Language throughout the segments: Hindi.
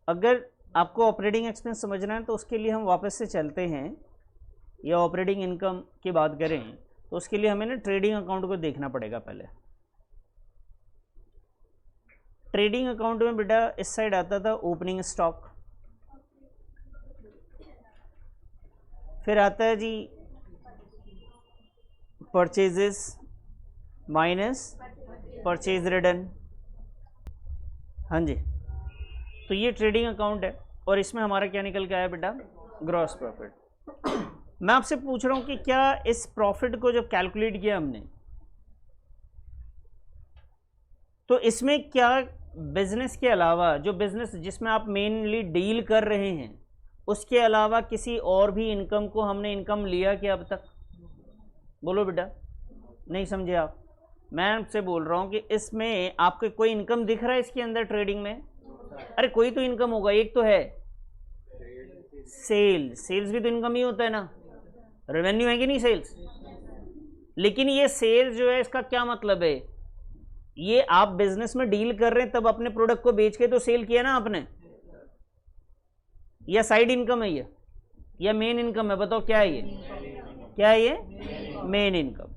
अगर आपको ऑपरेटिंग एक्सपेंस समझना है तो उसके लिए हम वापस से चलते हैं, या ऑपरेटिंग इनकम की बात करें तो उसके लिए हमें ना ट्रेडिंग अकाउंट को देखना पड़ेगा। पहले ट्रेडिंग अकाउंट में बेटा इस साइड आता था ओपनिंग स्टॉक, फिर आता है जी परचेजेस माइनस परचेज रिटर्न। हाँ जी, तो ये ट्रेडिंग अकाउंट है और इसमें हमारा क्या निकल के आया बेटा, ग्रॉस प्रॉफिट। मैं आपसे पूछ रहा हूं कि क्या इस प्रॉफिट को जब कैलकुलेट किया हमने तो इसमें क्या बिजनेस के अलावा, जो बिजनेस जिसमें आप मेनली डील कर रहे हैं, उसके अलावा किसी और भी इनकम को हमने इनकम लिया क्या अब तक? बोलो बेटा, नहीं समझे आप? मैं आपसे बोल रहा हूं कि इसमें आपको कोई इनकम दिख रहा है इसके अंदर ट्रेडिंग में? अरे कोई तो इनकम होगा, एक तो है सेल्स भी तो इनकम ही होता है ना, रेवेन्यू है कि नहीं सेल्स? लेकिन ये सेल्स जो है इसका क्या मतलब है, ये आप बिजनेस में डील कर रहे हैं तब अपने प्रोडक्ट को बेच के तो सेल किया ना आपने, या साइड इनकम है ये, या मेन इनकम है? बताओ क्या है ये, क्या है ये? Main income.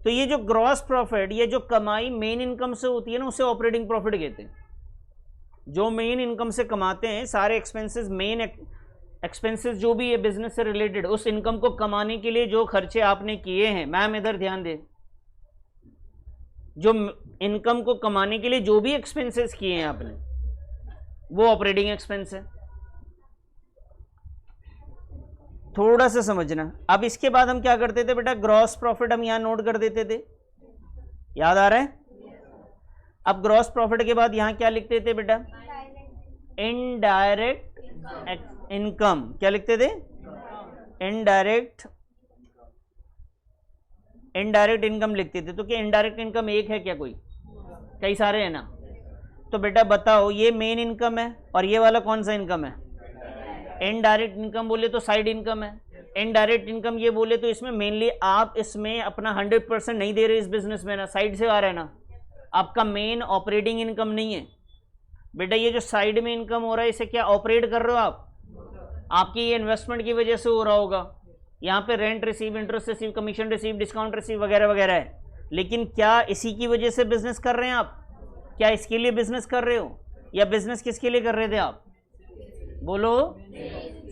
तो ये जो ग्रॉस प्रॉफिट, ये जो कमाई मेन इनकम से होती है ना, उसे ऑपरेटिंग प्रॉफिट कहते हैं। जो मेन इनकम से कमाते हैं, सारे एक्सपेंसेस, मेन एक्सपेंसेस जो भी है बिजनेस से रिलेटेड, उस इनकम को कमाने के लिए जो खर्चे आपने किए हैं, मैम इधर ध्यान दें, जो इनकम को कमाने के लिए जो भी एक्सपेंसेस किए हैं आपने, वो ऑपरेटिंग एक्सपेंस है। थोड़ा सा समझना। अब इसके बाद हम क्या करते थे बेटा, ग्रॉस प्रॉफिट हम यहां नोट कर देते थे, याद आ रहा है? अब ग्रॉस प्रॉफिट के बाद यहां क्या लिखते थे बेटा, इनडायरेक्ट इनकम। क्या लिखते थे? इनडायरेक्ट इनकम लिखते थे। तो क्या इनडायरेक्ट इनकम एक है क्या, कोई? कई सारे हैं ना। तो बेटा बताओ, ये मेन इनकम है और ये वाला कौन सा इनकम है? इनडायरेक्ट इनकम बोले तो साइड इनकम है, इनडायरेक्ट इनकम ये बोले तो इसमें मेनली आप इसमें अपना 100% नहीं दे रहे इस बिजनेस में ना, साइड से आ रहा है ना, आपका मेन ऑपरेटिंग इनकम नहीं है बेटा। ये जो साइड में इनकम हो रहा है इसे क्या ऑपरेट कर रहे हो आप? आपकी ये इन्वेस्टमेंट की वजह से हो रहा होगा। यहाँ पे rent receive, interest receive, commission receive, discount receive वगैरह वगैरह है, लेकिन क्या इसी की वजह से बिजनेस कर रहे हैं आप? क्या इसके लिए बिजनेस कर रहे हो, या बिजनेस किसके लिए कर रहे थे आप? बोलो,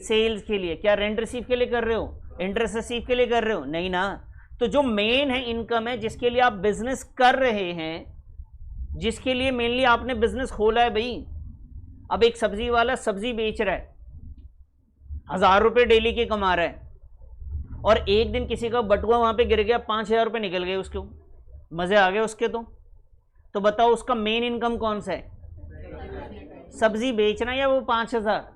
सेल्स के लिए। क्या रेंट रिसीव के लिए कर रहे हो, इंटरेस्ट रिसीव के लिए कर रहे हो? नहीं ना। तो जो मेन है इनकम है, जिसके लिए आप बिजनेस कर रहे हैं, जिसके लिए मेनली आपने बिजनेस खोला है भाई। अब एक सब्जी वाला सब्जी बेच रहा है, 1000 रुपये डेली के कमा रहा है, और एक दिन किसी का बटुआ वहां पे गिर गया, 5000 रुपये निकल गए उसके, मजे आ गए उसके। तो बताओ उसका मेन इनकम कौन सा है? सब्जी बेचना या वो 5000?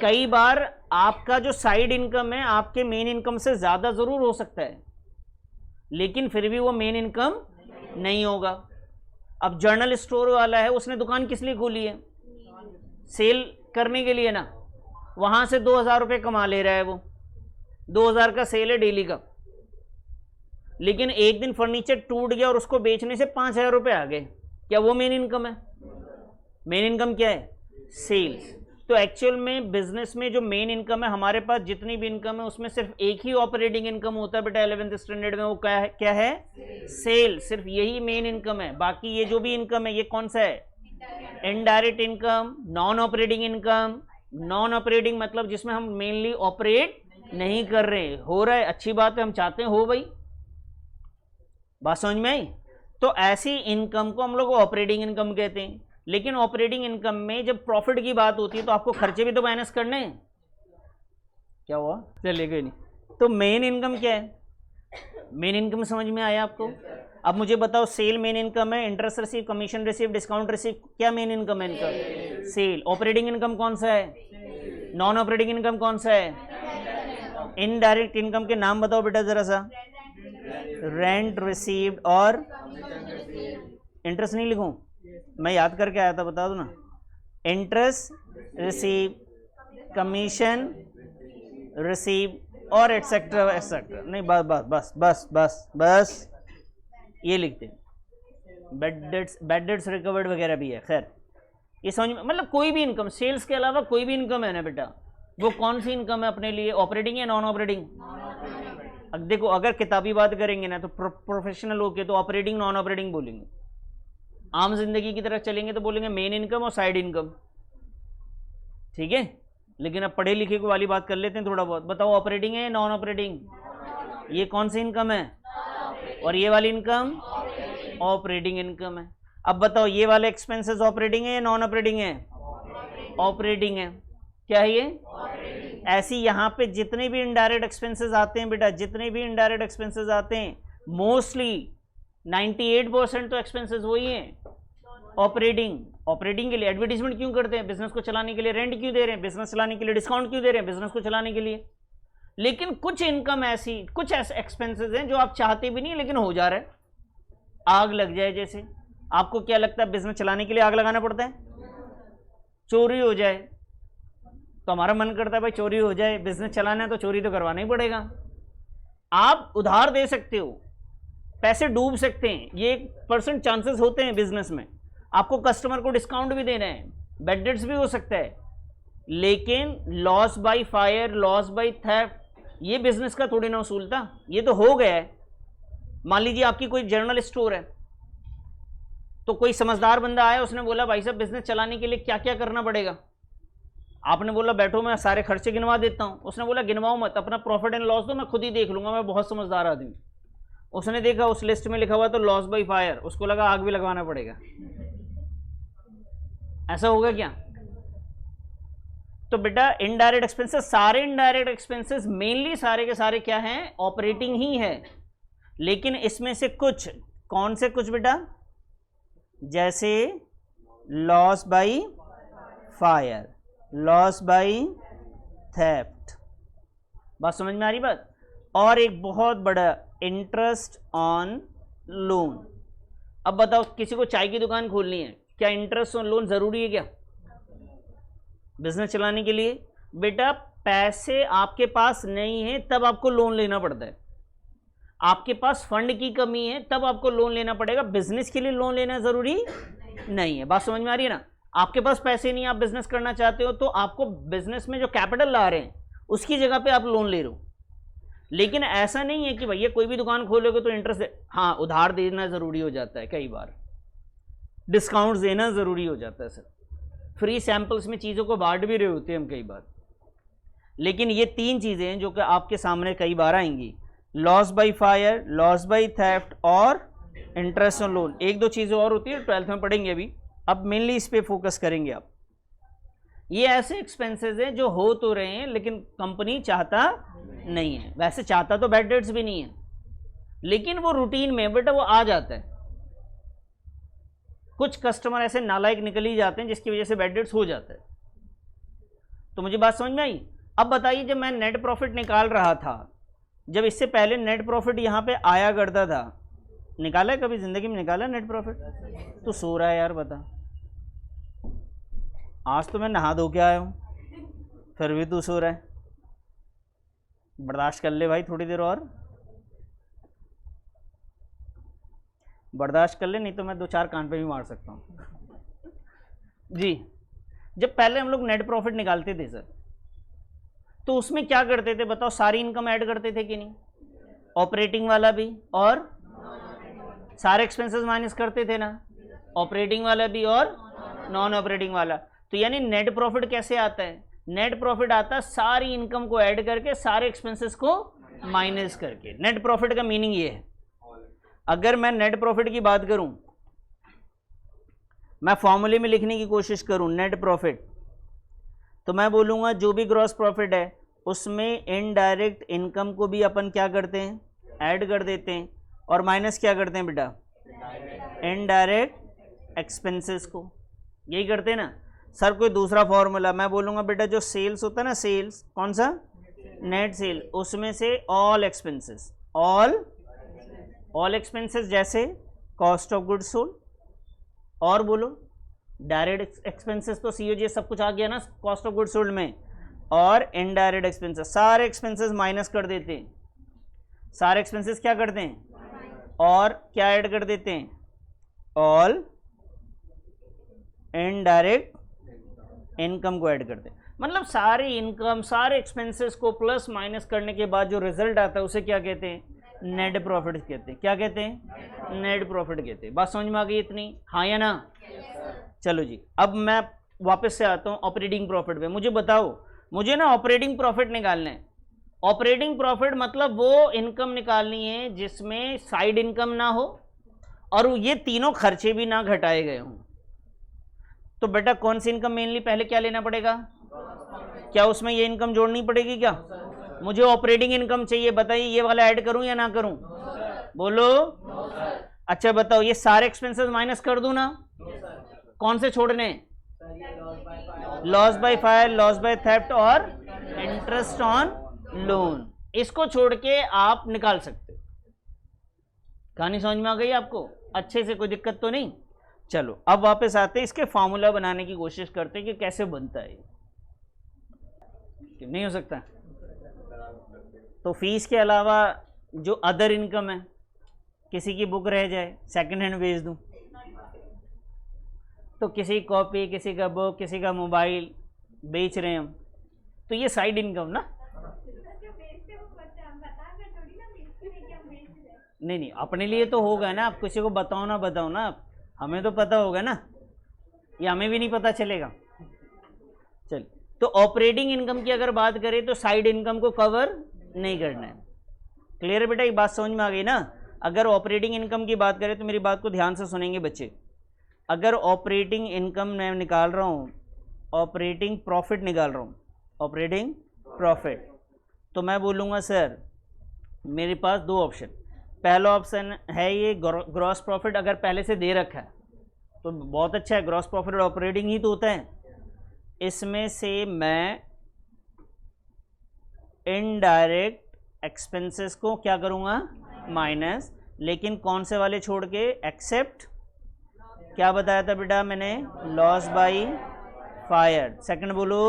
कई बार आपका जो साइड इनकम है आपके मेन इनकम से ज्यादा जरूर हो सकता है, लेकिन फिर भी वो मेन इनकम नहीं होगा। अब जर्नल स्टोर वाला है, उसने दुकान किस लिए खोली है? सेल करने के लिए ना। वहां से 2000 रुपये कमा ले रहा है वो, 2000 का सेल है डेली का, लेकिन एक दिन फर्नीचर टूट गया और उसको बेचने से 5000 रुपये आ गए। क्या वो मेन इनकम है? मेन इनकम क्या है? सेल्स। तो एक्चुअल में बिजनेस में जो मेन इनकम है, हमारे पास जितनी भी इनकम है उसमें सिर्फ एक ही ऑपरेटिंग इनकम होता है बेटा 11th स्टैंडर्ड में, वो क्या है? सेल। सिर्फ यही मेन इनकम है। बाकी ये जो भी इनकम है ये कौन सा है? Indirect income, non operating income. Non operating मतलब जिसमें हम मेनली ऑपरेट नहीं कर रहे। हो रहा है, अच्छी बात है, हम चाहते हैं हो भाई, बात समझ में आई? तो ऐसी इनकम को हम लोग ऑपरेटिंग इनकम कहते हैं। लेकिन ऑपरेटिंग इनकम में जब प्रॉफिट की बात होती है तो आपको खर्चे भी तो माइनस करने हैं। क्या हुआ? चलेगा नहीं। तो मेन इनकम क्या है? मेन इनकम समझ में आया आपको? अब मुझे बताओ, सेल मेन इनकम है, interest receive, commission receive, discount receive, क्या मेन इनकम है इनका? सेल। ऑपरेटिंग इनकम कौन सा है? नॉन ऑपरेटिंग इनकम कौन सा है? इनडायरेक्ट इनकम के नाम बताओ बेटा जरा सा। रेंट रिसीव्ड और इंटरेस्ट नहीं लिखूं? मैं याद करके आया था, बता दो ना। इंटरेस्ट रिसीव, कमीशन रिसीव और एटसेट्रा एटसेट्रा। नहीं, बस बस बस बस बस बस ये लिखते हैं। बैड डेट्स रिकवर्ड वगैरह भी है। खैर, ये समझ में, मतलब कोई भी इनकम, सेल्स के अलावा कोई भी इनकम है ना बेटा, वो कौन सी इनकम है अपने लिए, ऑपरेटिंग या नॉन ऑपरेटिंग? अब देखो अगर किताबी बात करेंगे ना तो प्रोफेशनल होके तो ऑपरेटिंग नॉन ऑपरेटिंग बोलेंगे, आम जिंदगी की तरफ चलेंगे तो बोलेंगे मेन इनकम और साइड इनकम, ठीक है। लेकिन अब पढ़े लिखे को वाली बात कर लेते हैं थोड़ा बहुत। बताओ ऑपरेटिंग है या नॉन ऑपरेटिंग? ये कौन सी इनकम है? और ये वाली इनकम ऑपरेटिंग इनकम है। अब बताओ ये वाले एक्सपेंसेस ऑपरेटिंग है या नॉन ऑपरेटिंग है? ऑपरेटिंग है। क्या है ये? ऐसी यहाँ पे जितने भी इनडायरेक्ट एक्सपेंसेस आते हैं बेटा, जितने भी इनडायरेक्ट एक्सपेंसेस आते हैं, मोस्टली 98% तो एक्सपेंसेस वही हैं ऑपरेटिंग। ऑपरेटिंग के लिए एडवर्टीजमेंट क्यों करते हैं? बिजनेस को चलाने के लिए। रेंट क्यों दे रहे हैं? बिजनेस चलाने के लिए। डिस्काउंट क्यों दे रहे हैं? बिजनेस को चलाने के लिए। लेकिन कुछ इनकम ऐसी, कुछ ऐसे एक्सपेंसेस हैं जो आप चाहते भी नहीं लेकिन हो जा रहा है। आग लग जाए जैसे, आपको क्या लगता है बिजनेस चलाने के लिए आग लगाना पड़ता है? चोरी हो जाए तो हमारा मन करता है भाई चोरी हो जाए, बिजनेस चलाना है तो चोरी तो करवाना ही पड़ेगा। आप उधार दे सकते हो, पैसे डूब सकते हैं, ये 1% चांसेस होते हैं बिजनेस में। आपको कस्टमर को डिस्काउंट भी देना है, बैड डेट्स भी हो सकता है, लेकिन loss by fire, loss by theft, ये बिजनेस का थोड़ी ना उसूल था, ये तो हो गया है। मान लीजिए आपकी कोई जनरल स्टोर है, तो कोई समझदार बंदा आया, उसने बोला भाई साहब बिजनेस चलाने के लिए क्या क्या करना पड़ेगा? आपने बोला बैठो मैं सारे खर्चे गिनवा देता हूं। उसने बोला गिनवाओ मत, अपना प्रॉफिट एंड लॉस दो, मैं खुद ही देख लूंगा, मैं बहुत समझदार आदमी। उसने देखा उस लिस्ट में लिखा हुआ तो लॉस बाय फायर, उसको लगा आग भी लगवाना पड़ेगा। ऐसा होगा क्या? तो बेटा इनडायरेक्ट एक्सपेंसेस, सारे इनडायरेक्ट एक्सपेंसेस मेनली सारे के सारे क्या हैं? ऑपरेटिंग ही है। लेकिन इसमें से कुछ, कौन से कुछ बेटा? जैसे loss by fire, loss by theft, बात समझ में आ रही बात? और एक बहुत बड़ा इंटरेस्ट ऑन लोन। अब बताओ किसी को चाय की दुकान खोलनी है, क्या इंटरेस्ट ऑन लोन जरूरी है क्या बिजनेस चलाने के लिए? बेटा पैसे आपके पास नहीं है तब आपको लोन लेना पड़ता है, आपके पास फंड की कमी है तब आपको लोन लेना पड़ेगा। बिजनेस के लिए लोन लेना जरूरी नहीं है। बात समझ में आ रही है ना? आपके पास पैसे नहीं, आप बिजनेस करना चाहते हो तो आपको बिजनेस में जो कैपिटल ला रहे हैं उसकी जगह पे आप लोन ले रहे हो। लेकिन ऐसा नहीं है कि भैया कोई भी दुकान खोलोगे तो इंटरेस्ट हाँ, उधार देना जरूरी हो जाता है, कई बार डिस्काउंट देना जरूरी हो जाता है सर, फ्री सैंपल्स में चीज़ों को बांट भी रहे होते हैं हम कई बार। लेकिन ये तीन चीज़ें हैं जो कि आपके सामने कई बार आएंगी, loss by fire, loss by theft और इंटरेस्ट ऑन लोन। एक दो चीज़ें और होती है 12th में पढ़ेंगे अभी, अब मेनली इस पे फोकस करेंगे आप। ये ऐसे एक्सपेंसेस हैं जो हो तो रहे हैं लेकिन कंपनी चाहता नहीं है। वैसे चाहता तो बैड डेट्स भी नहीं है, लेकिन वो रूटीन में बेटा वो आ जाता है। कुछ कस्टमर ऐसे नालायक निकल ही जाते हैं जिसकी वजह से बैड डेट्स हो जाता है। तो मुझे बात समझ में आई? अब बताइए जब मैं नेट प्रॉफिट निकाल रहा था, जब इससे पहले नेट प्रॉफिट यहाँ पे आया करता था, निकाला है कभी जिंदगी में? निकाला नेट प्रॉफिट? तो सो रहा है यार, बता। आज तो मैं नहा धो के आया हूँ फिर भी तू सो रहा है। बर्दाश्त कर ले भाई, थोड़ी देर और बर्दाश्त कर ले, नहीं तो मैं 2-4 कान पे भी मार सकता हूँ जी। जब पहले हम लोग नेट प्रॉफिट निकालते थे सर, तो उसमें क्या करते थे बताओ? सारी इनकम ऐड करते थे कि नहीं? ऑपरेटिंग वाला भी और सारे एक्सपेंसेस माइनस करते थे ना, ऑपरेटिंग वाला भी और नॉन ऑपरेटिंग वाला। तो यानी नेट प्रॉफिट कैसे आता है? नेट प्रॉफिट आता है सारी इनकम को ऐड करके, सारे एक्सपेंसेस को माइनस करके। नेट प्रॉफिट का मीनिंग ये है। अगर मैं नेट प्रॉफिट की बात करूं, मैं फॉर्मूले में लिखने की कोशिश करूं नेट प्रॉफिट, तो मैं बोलूंगा जो भी ग्रॉस प्रॉफिट है उसमें इनडायरेक्ट इनकम को भी अपन क्या करते हैं? ऐड कर देते हैं, और माइनस क्या करते हैं बेटा? इनडायरेक्ट एक्सपेंसेस को। यही करते हैं ना सर। कोई दूसरा फॉर्मूला मैं बोलूंगा बेटा, जो सेल्स होता है ना, सेल्स कौन सा? नेट सेल, उसमें से ऑल एक्सपेंसेस, ऑल एक्सपेंसेस जैसे कॉस्ट ऑफ गुड्स सोल्ड, और बोलो डायरेक्ट एक्सपेंसेस तो सीओजी सब कुछ आ गया ना कॉस्ट ऑफ गुड्स सोल्ड में, और इनडायरेक्ट एक्सपेंसेस, सारे एक्सपेंसेस माइनस कर देते हैं। सारे एक्सपेंसेस क्या करते हैं? और क्या ऐड कर देते हैं? ऑल इनडायरेक्ट इनकम को ऐड करते हैं। मतलब सारी इनकम सारे एक्सपेंसेस को प्लस माइनस करने के बाद जो रिजल्ट आता है उसे क्या कहते हैं? नेट प्रॉफिट कहते हैं। क्या कहते हैं? नेट प्रॉफिट कहते हैं। बात समझ में आ गई इतनी? हाँ या ना? चलो जी, अब मैं वापस से आता हूँ ऑपरेटिंग प्रॉफिट पे। मुझे बताओ, मुझे ना ऑपरेटिंग प्रॉफिट निकालना है। ऑपरेटिंग प्रॉफिट मतलब वो इनकम निकालनी है जिसमें साइड इनकम ना हो और ये तीनों खर्चे भी ना घटाए गए हों। तो बेटा कौन सी इनकम मेनली पहले क्या लेना पड़ेगा? क्या उसमें ये इनकम जोड़नी पड़ेगी? क्या मुझे ऑपरेटिंग इनकम चाहिए, बताइए ये वाला ऐड करूं या ना करूं? बोलो। अच्छा बताओ, ये सारे एक्सपेंसेस माइनस कर दूं ना? कौन से छोड़ने? Loss by fire, loss by theft और इंटरेस्ट ऑन लोन। इसको छोड़ के आप निकाल सकते हो। कहानी समझ में आ गई आपको? अच्छे से, कोई दिक्कत तो नहीं? चलो अब वापस आते हैं, इसके फॉर्मूला बनाने की कोशिश करते हैं कि कैसे बनता है। नहीं हो सकता? तो फीस के अलावा जो अदर इनकम है, किसी की बुक रह जाए सेकंड हैंड बेच दूं, तो किसी कॉपी, किसी का बुक, किसी का मोबाइल बेच रहे हैं हम, तो ये साइड इनकम ना? नहीं नहीं, अपने लिए तो होगा ना। आप किसी को बताओ ना बताओ ना, आप हमें तो पता होगा ना, या हमें भी नहीं पता चलेगा। चल, तो ऑपरेटिंग इनकम की अगर बात करें तो साइड इनकम को कवर नहीं करना है। क्लियर है बेटा? एक बात समझ में आ गई ना? अगर ऑपरेटिंग इनकम की बात करें तो मेरी बात को ध्यान से सुनेंगे बच्चे। अगर ऑपरेटिंग इनकम मैं निकाल रहा हूँ, ऑपरेटिंग प्रॉफिट निकाल रहा हूँ, ऑपरेटिंग प्रॉफिट, तो मैं बोलूँगा सर मेरे पास दो ऑप्शन। पहला ऑप्शन है ये ग्रॉस प्रॉफिट, अगर पहले से दे रखा है तो बहुत अच्छा है, ग्रॉस प्रॉफिट और ऑपरेटिंग ही तो होता है। इसमें से मैं इनडायरेक्ट एक्सपेंसेस को क्या करूँगा? माइनस। लेकिन कौन से वाले छोड़ के? एक्सेप्ट, क्या बताया था बेटा मैंने? Loss by fire. सेकंड बोलो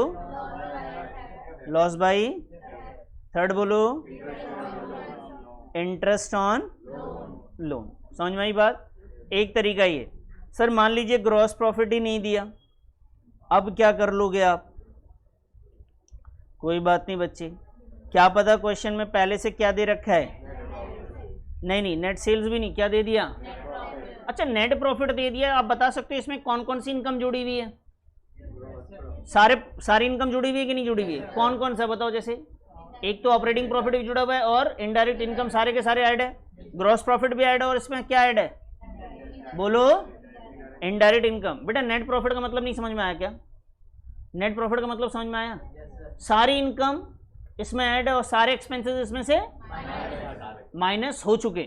लॉस बाई, थर्ड बोलो इंटरेस्ट ऑन लोन। समझ में आई बात? एक तरीका ये। सर मान लीजिए ग्रॉस प्रॉफिट ही नहीं दिया, अब क्या कर लोगे आप? कोई बात नहीं बच्चे, क्या पता क्वेश्चन में पहले से क्या दे रखा है? नहीं नहीं, नेट सेल्स भी नहीं, क्या दे दिया? अच्छा नेट प्रॉफिट दे दिया। आप बता सकते हो इसमें कौन कौन सी इनकम जुड़ी हुई है? सारी इनकम जुड़ी हुई है कि नहीं जुड़ी हुई है? कौन कौन सा बताओ? जैसे एक तो ऑपरेटिंग प्रॉफिट भी जुड़ा हुआ है और इनडायरेक्ट इनकम सारे के सारे ऐड है, ग्रॉस प्रॉफिट भी ऐड है, और इसमें क्या ऐड है? बोलो इनडायरेक्ट इनकम। बेटा नेट प्रॉफिट का मतलब नहीं समझ में आया क्या? नेट प्रॉफिट का मतलब समझ में आया? सारी इनकम इसमें ऐड है और सारे एक्सपेंसेस इसमें से माइनस हो चुके।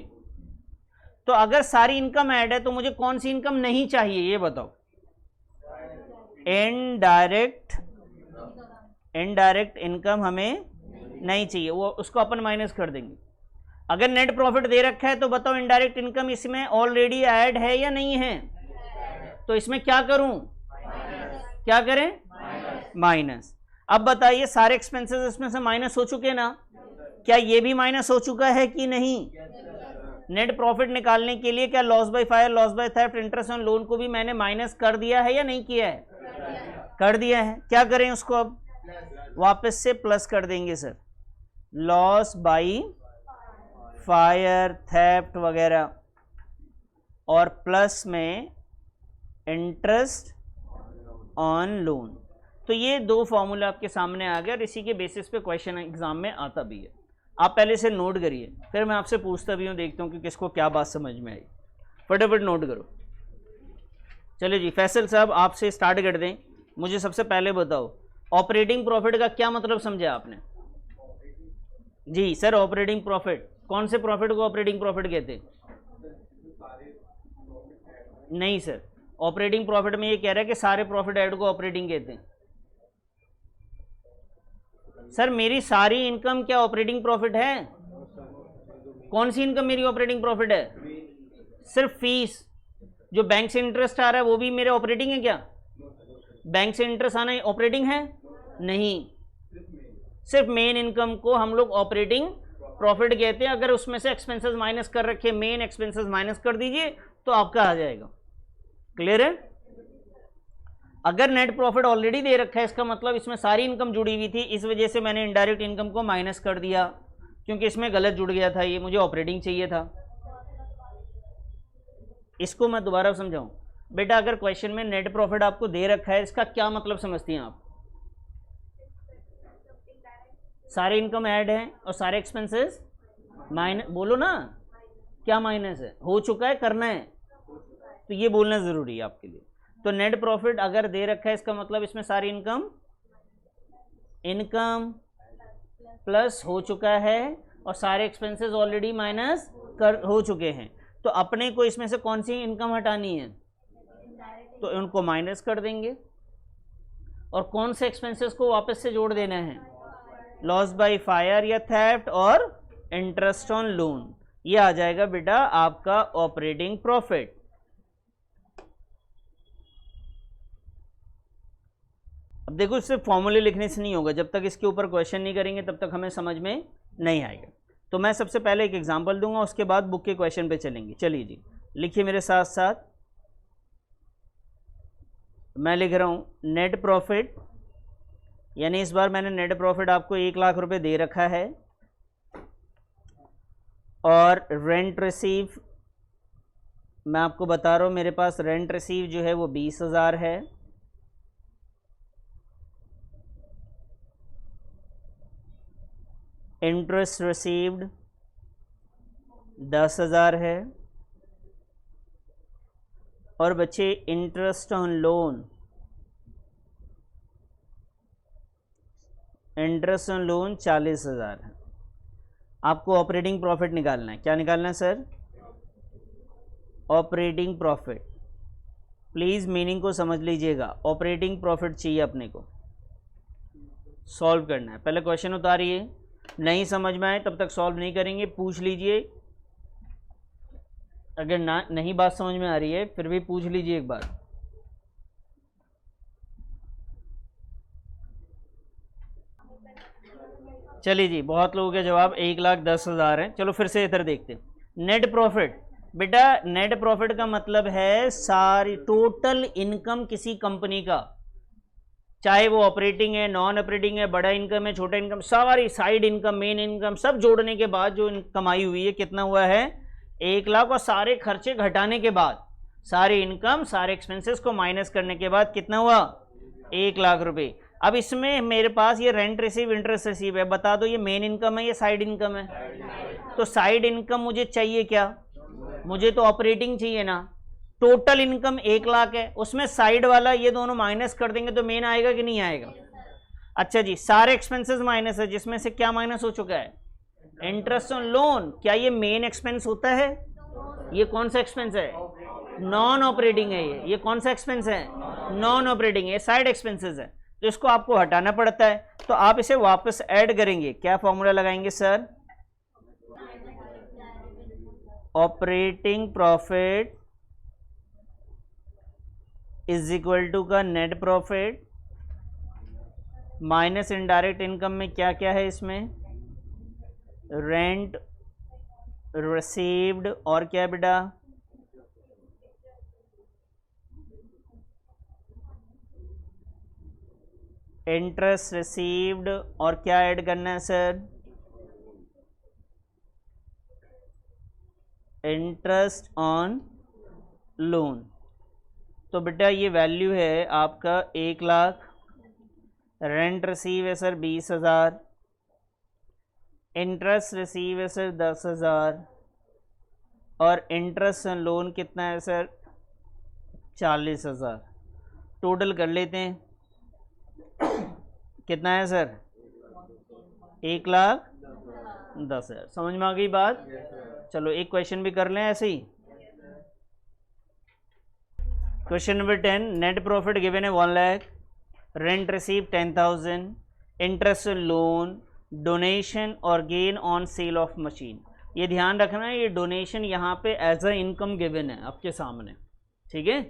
तो अगर सारी इनकम ऐड है तो मुझे कौन सी इनकम नहीं चाहिए ये बताओ? इनडायरेक्ट इनकम हमें नहीं चाहिए, वो उसको अपन माइनस कर देंगे। अगर नेट प्रॉफिट दे रखा है तो बताओ इनडायरेक्ट इनकम इसमें ऑलरेडी ऐड है या नहीं है? तो इसमें क्या करूं? क्या करें? माइनस। अब बताइए सारे एक्सपेंसेस इसमें से माइनस हो चुके ना? क्या ये भी माइनस हो चुका है कि नहीं? नेट प्रॉफिट निकालने के लिए क्या loss by fire, loss by theft, interest on loan को भी मैंने माइनस कर दिया है या नहीं किया है? कर दिया है। क्या करें उसको? अब वापस से प्लस कर देंगे sir. Loss by fire, theft वगैरह, और प्लस में इंटरेस्ट ऑन लोन। तो ये दो फॉर्मूला आपके सामने आ गए और इसी के बेसिस पे क्वेश्चन एग्जाम में आता भी है। आप पहले से नोट करिए, फिर मैं आपसे पूछता भी हूँ, देखता हूँ कि किसको क्या बात समझ में आई। फटाफट नोट करो। चलिए जी फैसल साहब आपसे स्टार्ट कर दें। मुझे सबसे पहले बताओ ऑपरेटिंग प्रॉफिट का क्या मतलब समझा आपने? जी सर ऑपरेटिंग प्रॉफिट, कौन से प्रॉफिट को ऑपरेटिंग प्रॉफिट कहते हैं? नहीं सर, ऑपरेटिंग प्रॉफिट में ये कह रहा है कि सारे प्रॉफिट ऐड को ऑपरेटिंग कहते हैं। सर मेरी सारी इनकम क्या ऑपरेटिंग प्रॉफिट है? कौन सी इनकम मेरी ऑपरेटिंग प्रॉफिट है? सिर्फ फीस, जो बैंक से इंटरेस्ट आ रहा है वो भी मेरे ऑपरेटिंग है क्या? बैंक से इंटरेस्ट आना ऑपरेटिंग है? नहीं, सिर्फ मेन इनकम को हम लोग ऑपरेटिंग प्रॉफिट कहते हैं। अगर उसमें से एक्सपेंसेस माइनस कर रखे, मेन एक्सपेंसेस माइनस कर दीजिए तो आपका आ जाएगा। क्लियर है? अगर नेट प्रॉफिट ऑलरेडी दे रखा है इसका मतलब इसमें सारी इनकम जुड़ी हुई थी, इस वजह से मैंने इनडायरेक्ट इनकम को माइनस कर दिया क्योंकि इसमें गलत जुड़ गया था, ये मुझे ऑपरेटिंग चाहिए था। इसको मैं दोबारा समझाऊं बेटा, अगर क्वेश्चन में नेट प्रॉफिट आपको दे रखा है इसका क्या मतलब समझती हैं आप? सारे इनकम ऐड है और सारे एक्सपेंसेस माइनस, बोलो ना क्या माइनस है, हो चुका है, करना है, तो ये बोलना जरूरी है आपके लिए। तो नेट प्रॉफिट अगर दे रखा है इसका मतलब इसमें सारी इनकम प्लस हो चुका है और सारे एक्सपेंसेस ऑलरेडी माइनस कर हो चुके हैं। तो अपने को इसमें से कौन सी इनकम हटानी है, तो उनको माइनस कर देंगे, और कौन से एक्सपेंसेस को वापस से जोड़ देना है, लॉस बाय फायर या थेफ्ट और इंटरेस्ट ऑन लोन। ये आ जाएगा बेटा आपका ऑपरेटिंग प्रॉफिट। अब देखो इससे फॉर्मूले लिखने से नहीं होगा, जब तक इसके ऊपर क्वेश्चन नहीं करेंगे तब तक हमें समझ में नहीं आएगा। तो मैं सबसे पहले एक एग्जांपल दूंगा, उसके बाद बुक के क्वेश्चन पे चलेंगे। चलिए जी लिखिए मेरे साथ साथ, मैं लिख रहा हूं नेट प्रॉफिट, यानी इस बार मैंने नेट प्रॉफिट आपको 1 लाख रुपए दे रखा है, और रेंट रिसीव मैं आपको बता रहा हूं मेरे पास रेंट रिसीव जो है वो 20,000 है, इंटरेस्ट रिसीव्ड 10,000 है, और बच्चे interest on loan, interest on loan 40,000 है। आपको ऑपरेटिंग प्रॉफिट निकालना है। क्या निकालना है sir? Operating profit. Please meaning को समझ लीजिएगा, ऑपरेटिंग प्रॉफिट चाहिए अपने को, सॉल्व करना है। पहले क्वेश्चन उतारिए, नहीं समझ में आए तब तक सॉल्व नहीं करेंगे, पूछ लीजिए, अगर नहीं बात समझ में आ रही है फिर भी पूछ लीजिए एक बार। चलिए जी, बहुत लोगों के जवाब 1,10,000 है। चलो फिर से इधर देखते हैं। नेट प्रॉफिट बेटा, नेट प्रॉफिट का मतलब है सारी टोटल इनकम किसी कंपनी का, चाहे वो ऑपरेटिंग है, नॉन ऑपरेटिंग है, बड़ा इनकम है, छोटा इनकम, सारी साइड इनकम, मेन इनकम सब जोड़ने के बाद जो कमाई हुई है कितना हुआ है 1 लाख, और सारे खर्चे घटाने के बाद, सारी इनकम सारे एक्सपेंसेस को माइनस करने के बाद कितना हुआ 1 लाख रुपए। अब इसमें मेरे पास ये रेंट रिसीव इंटरेस्ट रिसीव है, बता दो ये मेन इनकम है या साइड इनकम है? तो साइड इनकम मुझे चाहिए क्या, मुझे तो ऑपरेटिंग चाहिए ना। टोटल इनकम 1 लाख है, उसमें साइड वाला ये दोनों माइनस कर देंगे तो मेन आएगा कि नहीं आएगा? अच्छा जी, सारे एक्सपेंसेस माइनस है, जिसमें से क्या माइनस हो चुका है, इंटरेस्ट ऑन लोन। क्या ये मेन एक्सपेंस होता है? ये कौन सा एक्सपेंस है? नॉन ऑपरेटिंग है। ये कौन सा एक्सपेंस है? नॉन ऑपरेटिंग है, साइड एक्सपेंसेस है, तो इसको आपको हटाना पड़ता है। तो आप इसे वापस ऐड करेंगे, क्या फॉर्मूला लगाएंगे sir? Operating profit is equal to का net profit minus indirect income में क्या क्या है इसमें, रेंट रिसीव्ड और क्या बेटा, इंटरेस्ट रिसीव्ड, और क्या ऐड करना है सर, इंटरेस्ट ऑन लोन। तो बेटा ये वैल्यू है आपका 1 लाख, रेंट रिसीव है सर 20,000, इंटरेस्ट रिसीव है सर 10,000, और इंटरेस्ट ऑन लोन कितना है सर 40,000। टोटल कर लेते हैं, कितना है सर 1,10,000। समझ में आ गई बात? चलो एक क्वेश्चन भी कर लें ऐसे ही। Question number 10, net profit given है 1 lakh, rent receive 10,000, interest loan, donation और gain on sale of machine. ये ध्यान रखना है, ये डोनेशन यहाँ पे एज अ इनकम गिवन है आपके सामने, ठीक है,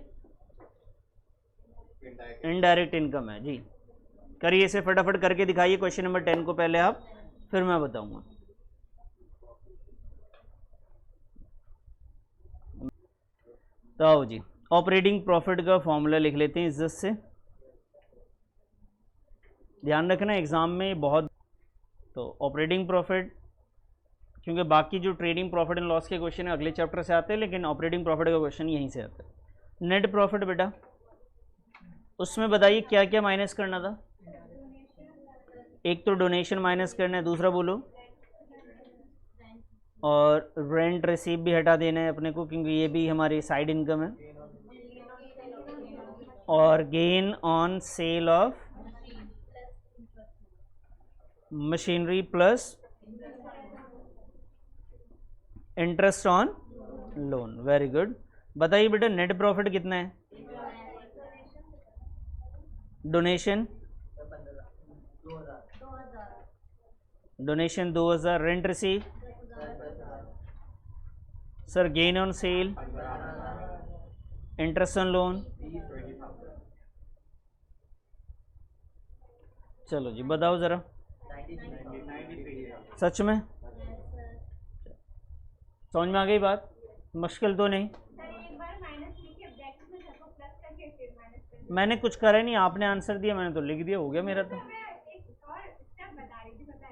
इनडायरेक्ट इनकम है जी। करिए इसे फटाफट करके दिखाइए क्वेश्चन नंबर 10 को पहले आप, फिर मैं बताऊंगा। तो आओ जी, ऑपरेटिंग प्रॉफिट का फॉर्मूला लिख लेते हैं इज्जत से। ध्यान रखना एग्ज़ाम में बहुत। तो ऑपरेटिंग प्रॉफिट, क्योंकि बाकी जो ट्रेडिंग प्रॉफिट एंड लॉस के क्वेश्चन है अगले चैप्टर से आते हैं, लेकिन ऑपरेटिंग प्रॉफिट का क्वेश्चन यहीं से आता है। नेट प्रॉफिट बेटा, उसमें बताइए क्या क्या माइनस करना था। एक तो डोनेशन माइनस करना है, दूसरा बोलो, और रेंट रिसीव भी हटा देना है अपने को, क्योंकि ये भी हमारी साइड इनकम है। और gain on sale of machinery plus interest on loan. Very good. बताइए बेटा नेट प्रॉफिट कितना है। Donation 2000, rent receive sir, gain on cell, interest on loan. चलो जी बताओ ज़रा, सच में समझ में आ गई बात, मुश्किल तो नहीं। मैंने कुछ करा ही नहीं, आपने आंसर दिया, मैंने तो लिख दिया, हो गया मेरा तो।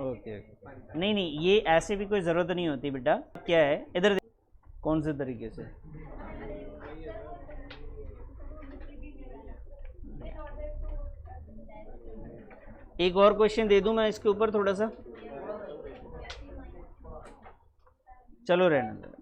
ओके नहीं नहीं, ये ऐसे भी कोई ज़रूरत नहीं होती बेटा। क्या है इधर, कौन से तरीके से। एक और क्वेश्चन दे दूं मैं इसके ऊपर थोड़ा सा, चलो रहने दो।